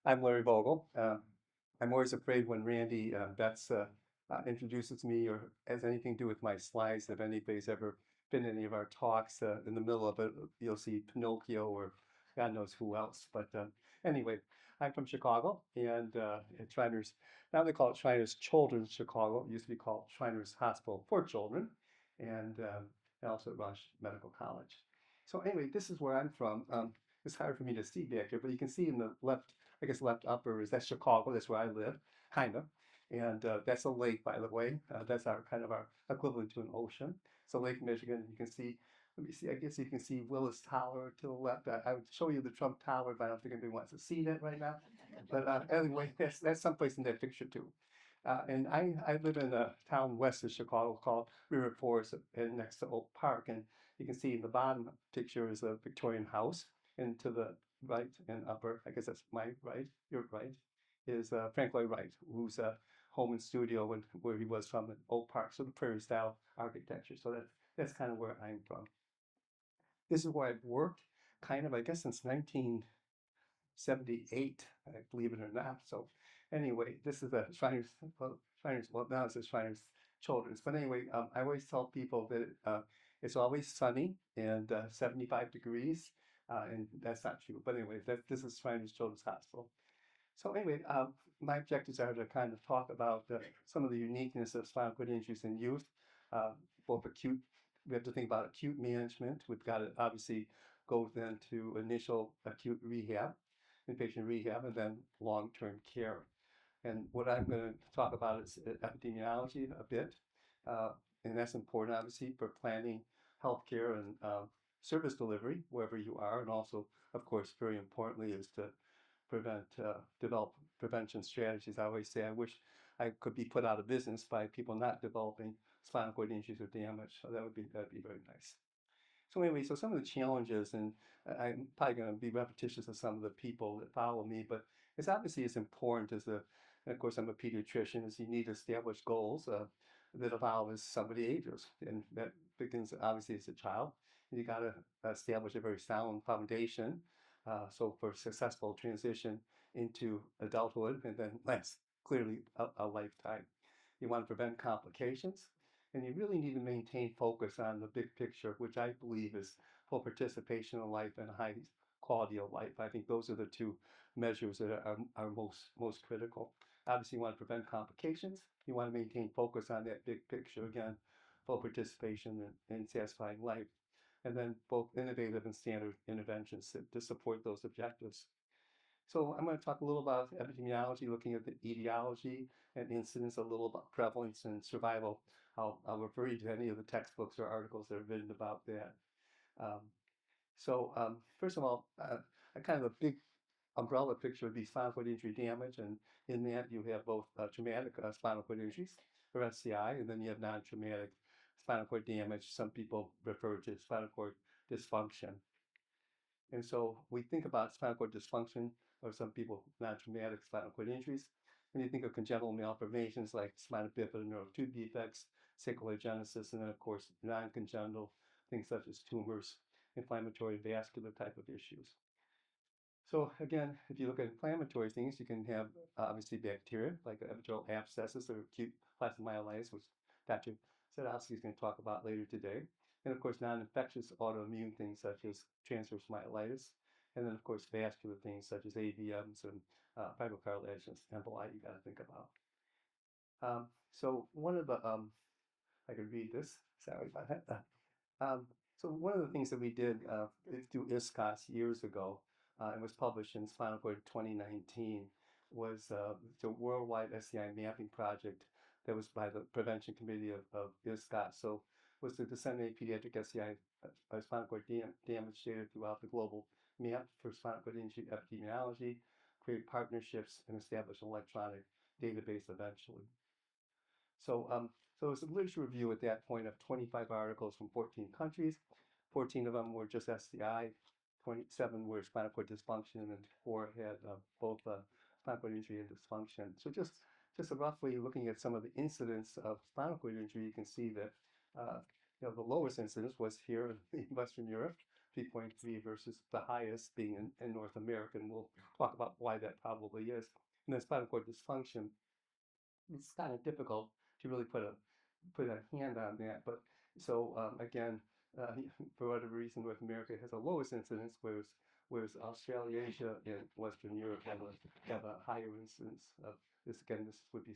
I'm Larry Vogel. I'm always afraid when Randy Betts introduces me or has anything to do with my slides. If anybody's ever been in any of our talks, in the middle of it, you'll see Pinocchio or God knows who else. But anyway, I'm from Chicago, and at Shriners, now they call it Shriners Children's Chicago. It used to be called Shriners Hospital for Children, and also at Rush Medical College. So anyway, this is where I'm from. It's hard for me to see back here, but you can see in the left, I guess left upper is that's Chicago. That's where I live, kind of. And that's a lake, by the way. That's our kind of our equivalent to an ocean. So Lake Michigan. You can see. Let me see. I guess you can see Willis Tower to the left. I would show you the Trump Tower, but I don't think anybody wants to see that right now. But anyway, that's someplace in that picture too. And I live in a town west of Chicago called River Forest, and next to Oak Park. And you can see in the bottom picture is a Victorian house, and to the right and upper, I guess that's my right, your right, is Frank Lloyd Wright, who's home and studio where he was from in Oak Park, so the prairie style architecture. So that's kind of where I'm from. This is where I've worked, kind of, I guess, since 1978, believe it or not. So anyway, this is a well, now it's a Shriners Children's. But anyway, I always tell people that it's always sunny and 75 degrees, and that's not true. But anyway, this is Shriners Children's Hospital. So anyway, my objectives are to kind of talk about some of the uniqueness of spinal cord injuries in youth, both acute. We have to think about acute management. We've got to obviously go then to initial acute rehab, inpatient rehab, and then long-term care. And what I'm going to talk about is epidemiology a bit, uh, and that's important obviously for planning healthcare and service delivery wherever you are, and also, of course, very importantly, is to develop prevention strategies. I always say I wish I could be put out of business by people not developing spinal cord injuries or damage. So that'd be very nice. So anyway, so some of the challenges, and I'm probably going to be repetitious of some of the people that follow me, but it's obviously as important as the, and of course I'm a pediatrician, is you need to establish goals that evolve as somebody ages, and that begins obviously as a child. And you got to establish a very sound foundation, so for successful transition into adulthood, and then last clearly a lifetime. You want to prevent complications. And you really need to maintain focus on the big picture, which I believe is full participation in life and high quality of life. I think those are the two measures that are most critical. Obviously, you want to prevent complications. You want to maintain focus on that big picture. Again, full participation in satisfying life. And then both innovative and standard interventions to support those objectives. So I'm going to talk a little about epidemiology, looking at the etiology and incidence, a little about prevalence and survival. I'll refer you to any of the textbooks or articles that are written about that. Um, First of all, a kind of a big umbrella picture would be spinal cord injury damage, and in that you have both traumatic spinal cord injuries, or SCI, and then you have non-traumatic spinal cord damage. Some people refer to spinal cord dysfunction. And so we think about spinal cord dysfunction, or some people non-traumatic spinal cord injuries. And you think of congenital malformations like spinal bifida neural tube defects, sacrogenesis, and then of course non-congenital things such as tumors, inflammatory vascular type of issues. So again, if you look at inflammatory things, you can have obviously bacteria like epidural abscesses or acute plasmomyelitis, which Dr. Sadowski is going to talk about later today. And of course, non-infectious autoimmune things such as transverse myelitis. And then of course, vascular things such as AVMs and fibrocartilaginous emboli you got to think about. So one of the, I can read this, sorry about that. So one of the things that we did through ISCOS years ago, and was published in Spinal Cord 2019, was the worldwide SCI mapping project that was by the prevention committee of ISCOS. So was to disseminate pediatric SCI spinal cord damage data throughout the global map for spinal cord injury epidemiology, create partnerships, and establish an electronic database eventually. So it was a literature review at that point of 25 articles from 14 countries. 14 of them were just SCI, 27 were spinal cord dysfunction, and then 4 had both spinal cord injury and dysfunction. So just roughly looking at some of the incidents of spinal cord injury, you can see that the lowest incidence was here in Western Europe, 3.3 versus the highest being in North America, and we'll talk about why that probably is. And then spinal cord dysfunction, it's kind of difficult to really put a hand on that, but so again, for whatever reason, North America has the lowest incidence, whereas Australasia and Western Europe have a higher incidence of this. Again, this would be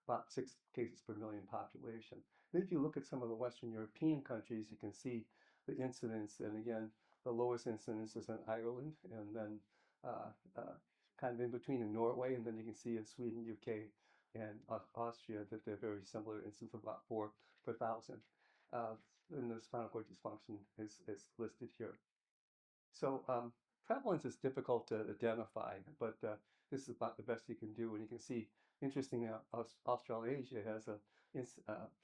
about 6 cases per million population. And if you look at some of the Western European countries, you can see the incidence, and again, the lowest incidence is in Ireland, and then uh, uh, kind of in between in Norway, and then you can see in Sweden, UK, and Austria that they're very similar incidence of about 4 per thousand. Uh, and the spinal cord dysfunction is listed here. So prevalence is difficult to identify, but this is about the best you can do. And you can see, interestingly, Australasia has a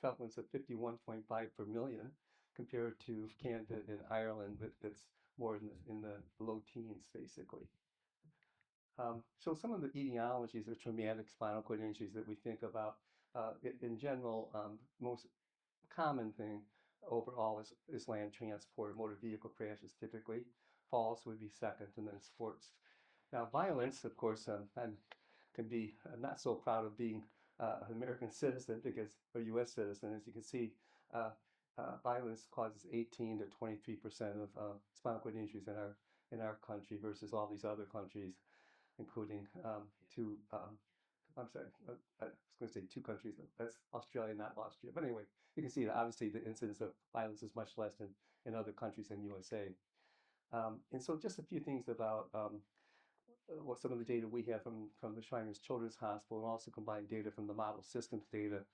prevalence of 51.5 per million compared to Canada and Ireland, that's more in the low teens, basically. So some of the etiologies of traumatic spinal cord injuries that we think about, in general, most common thing overall is land transport, motor vehicle crashes typically. Falls would be second, and then sports. Now, violence, of course, can be not so proud of being an American citizen because, or U.S. citizen. As you can see, uh, violence causes 18 to 23% of spinal cord injuries in our country versus all these other countries, including I'm sorry, I was going to say 2 countries. That's Australia, not Austria. But anyway, you can see that obviously the incidence of violence is much less in other countries than USA. And so just a few things about what some of the data we have from the Shriners Children's Hospital, and also combined data from the model systems data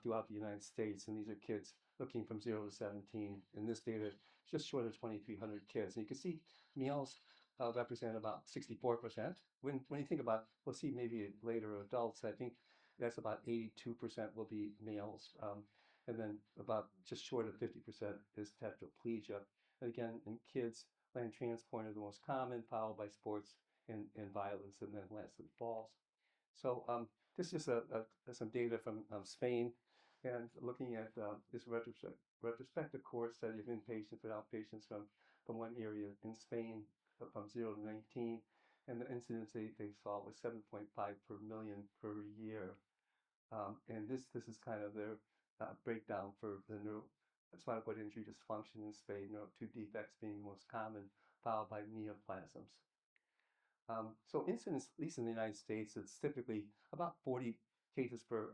throughout the United States. And these are kids looking from 0 to 17. And this data is just short of 2,300 kids. And you can see males represent about 64%. When you think about, we'll see maybe later adults, I think that's about 82% will be males. And then about just short of 50% is tetraplegia. And again, in kids, land transport are the most common, followed by sports and violence, and then lastly falls. So this is some data from Spain, and looking at this retrospective cohort study of inpatients and outpatients from one area in Spain from 0 to 19, and the incidence they saw was 7.5 per million per year. And this is kind of their breakdown for the spinal cord injury dysfunction in Spain, 2 defects being the most common, followed by neoplasms. So incidence, at least in the United States, it's typically about 40 cases per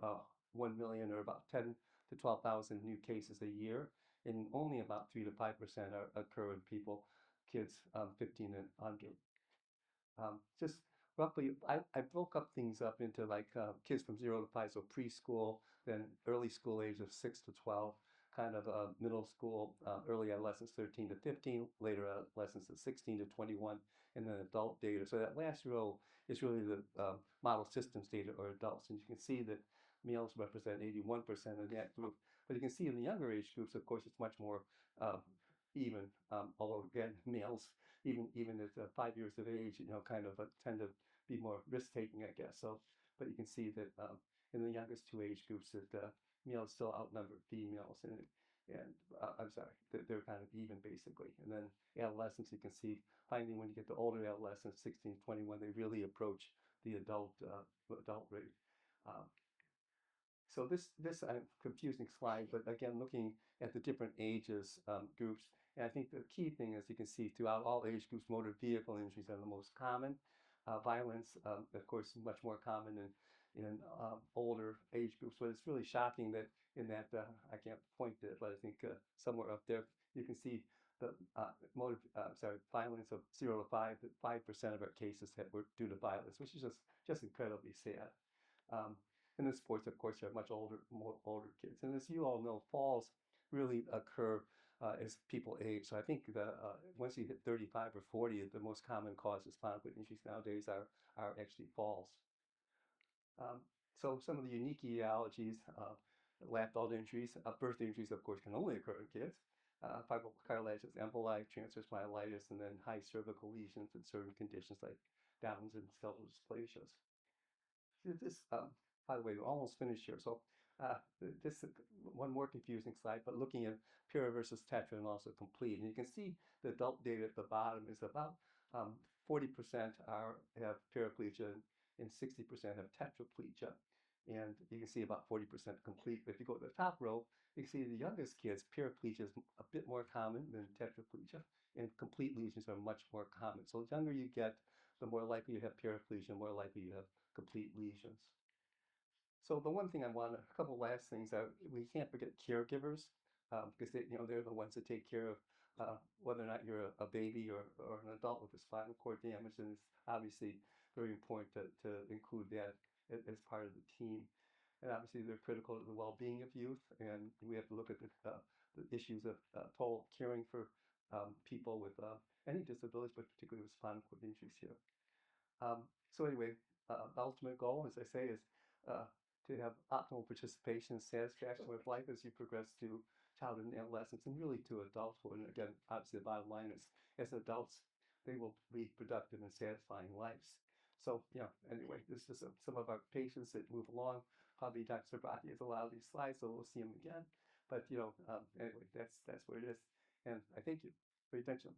1 million, or about 10 to 12,000 new cases a year, and only about 3 to 5% occur in kids 15 and under. Just roughly, I broke up things up into like kids from 0 to 5, so preschool, then early school age of 6 to 12, kind of middle school, early adolescence 13 to 15, later adolescence of 16 to 21, and then adult data. So that last row is really the model systems data, or adults. And you can see that males represent 81% of that group. But you can see in the younger age groups, of course, it's much more even, although again, males, even at 5 years of age, kind of tend to be more risk-taking, I guess. So, but you can see that in the youngest 2 age groups that males still outnumber females, and I'm sorry, they're kind of even basically. And then adolescents, you can see, finally when you get to older adolescents, 16 to 21, they really approach the adult rate. So this a confusing slide, but again, looking at the different ages groups, and I think the key thing is you can see throughout all age groups, motor vehicle injuries are the most common. Violence, of course, much more common in older age groups. But it's really shocking that in that I can't point to it, but I think somewhere up there you can see the violence of 0 to 5. That 5% of our cases that were due to violence, which is just incredibly sad. And the sports, of course, are much more older kids. And as you all know, falls really occur as people age. So I think once you hit 35 or 40, the most common cause of spinal cord injuries nowadays are actually falls. So some of the unique etiologies, lap belt injuries, birth injuries, of course, can only occur in kids. Fibrocartilaginous emboli, transverse myelitis, and then high cervical lesions in certain conditions like Downs and skeletal dysplasias. This, by the way, we're almost finished here. So This is one more confusing slide, but looking at pure versus tetra and also complete. And you can see the adult data at the bottom is about 40% have paraplegia and 60% have tetraplegia. And you can see about 40% complete. But if you go to the top row, you can see the youngest kids, paraplegia is a bit more common than tetraplegia, and complete lesions are much more common. So the younger you get, the more likely you have paraplegia, more likely you have complete lesions. So the one thing I want, a couple last things, we can't forget caregivers, because they're the ones that take care of whether or not you're a baby or an adult with a spinal cord damage, and it's obviously very important to include that as part of the team. And obviously they're critical to the well-being of youth, and we have to look at the issues of total caring for people with any disabilities, but particularly with spinal cord injuries here. So anyway, the ultimate goal, as I say, is to have optimal participation and satisfaction with life as you progress to childhood and adolescence and really to adulthood. And again, obviously the bottom line is as adults, they will lead productive and satisfying lives. So, anyway, this is some of our patients that move along. Probably Dr. Sabati has a lot of these slides, so we'll see them again. But, anyway, that's what it is. And I thank you for your attention.